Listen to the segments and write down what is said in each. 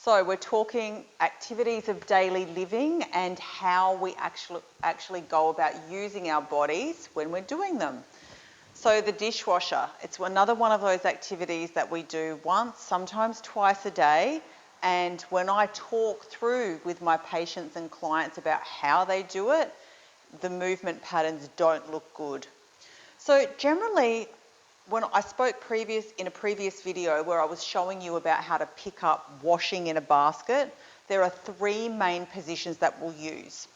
So we're talking activities of daily living and how we actually go about using our bodies when we're doing them. So the dishwasher, it's another one of those activities that we do once, sometimes twice a day. And when I talk through with my patients and clients about how they do it, the movement patterns don't look good. So generally, when I spoke in a previous video where I was showing you about how to pick up washing in a basket, there are three main positions that we'll use.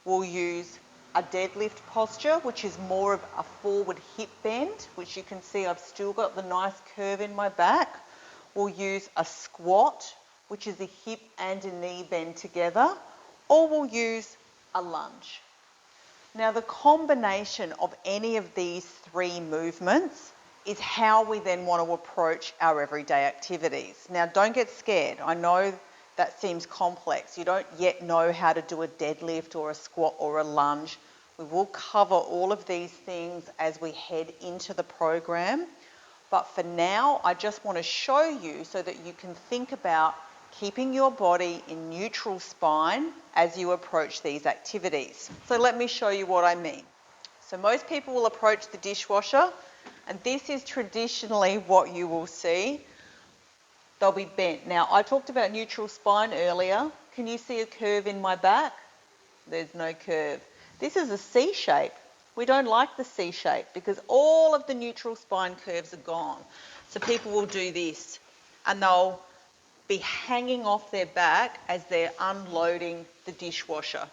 We'll use a deadlift posture, which is more of a forward hip bend, which you can see I've still got the nice curve in my back. We'll use a squat, which is a hip and a knee bend together, or we'll use a lunge. Now, the combination of any of these three movements is how we then want to approach our everyday activities. Now, don't get scared. I know that seems complex. You don't yet know how to do a deadlift or a squat or a lunge. We will cover all of these things as we head into the program. But for now, I just want to show you so that you can think about keeping your body in neutral spine as you approach these activities. So let me show you what I mean. So most people will approach the dishwasher, and this is traditionally what you will see. They'll be bent. Now, I talked about neutral spine earlier. Can you see a curve in my back? There's no curve. This is a C shape. We don't like the C shape because all of the neutral spine curves are gone. So people will do this, and they'll be hanging off their back as they're unloading the dishwasher.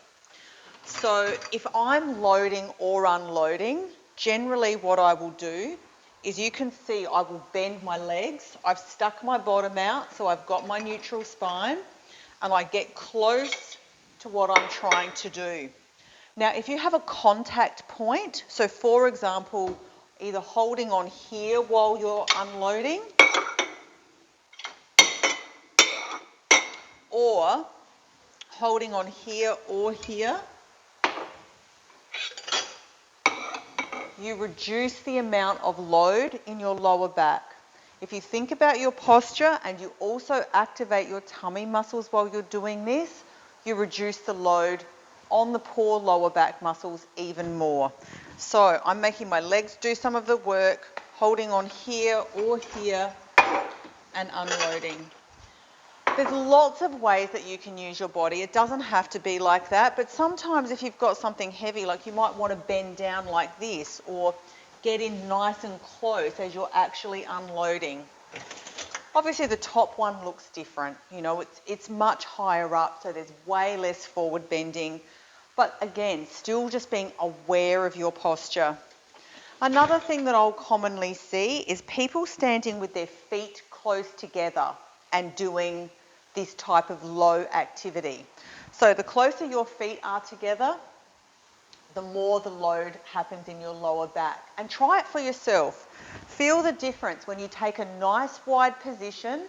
So if I'm loading or unloading, generally what I will do is, you can see I will bend my legs. I've stuck my bottom out, so I've got my neutral spine, and I get close to what I'm trying to do. Now, if you have a contact point, so for example, either holding on here while you're unloading, or holding on here or here, you reduce the amount of load in your lower back. If you think about your posture and you also activate your tummy muscles while you're doing this, you reduce the load on the poor lower back muscles even more. So I'm making my legs do some of the work, holding on here or here and unloading. There's lots of ways that you can use your body. It doesn't have to be like that, but sometimes if you've got something heavy, like you might want to bend down like this or get in nice and close as you're actually unloading. Obviously the top one looks different. You know, it's much higher up, so there's way less forward bending. But again, still just being aware of your posture. Another thing that I'll commonly see is people standing with their feet close together and doing this type of low activity. So the closer your feet are together, the more the load happens in your lower back. And try it for yourself. Feel the difference when you take a nice wide position,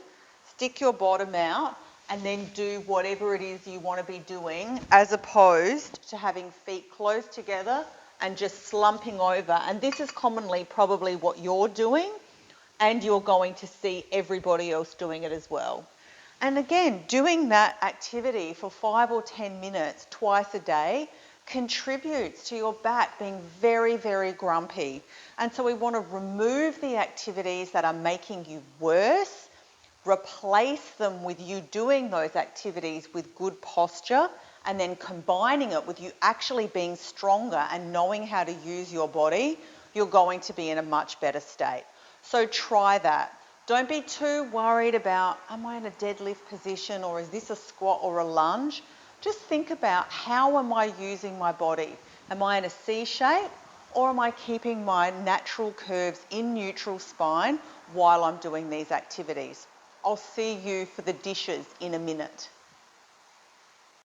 stick your bottom out, and then do whatever it is you want to be doing, as opposed to having feet close together and just slumping over. And this is commonly probably what you're doing, and you're going to see everybody else doing it as well. And again, doing that activity for 5 or 10 minutes twice a day contributes to your back being very, very grumpy. And so we want to remove the activities that are making you worse, replace them with you doing those activities with good posture, and then combining it with you actually being stronger and knowing how to use your body. You're going to be in a much better state. So try that. Don't be too worried about, am I in a deadlift position, or is this a squat or a lunge? Just think about, how am I using my body? Am I in a C shape, or am I keeping my natural curves in neutral spine while I'm doing these activities? I'll see you for the dishes in a minute.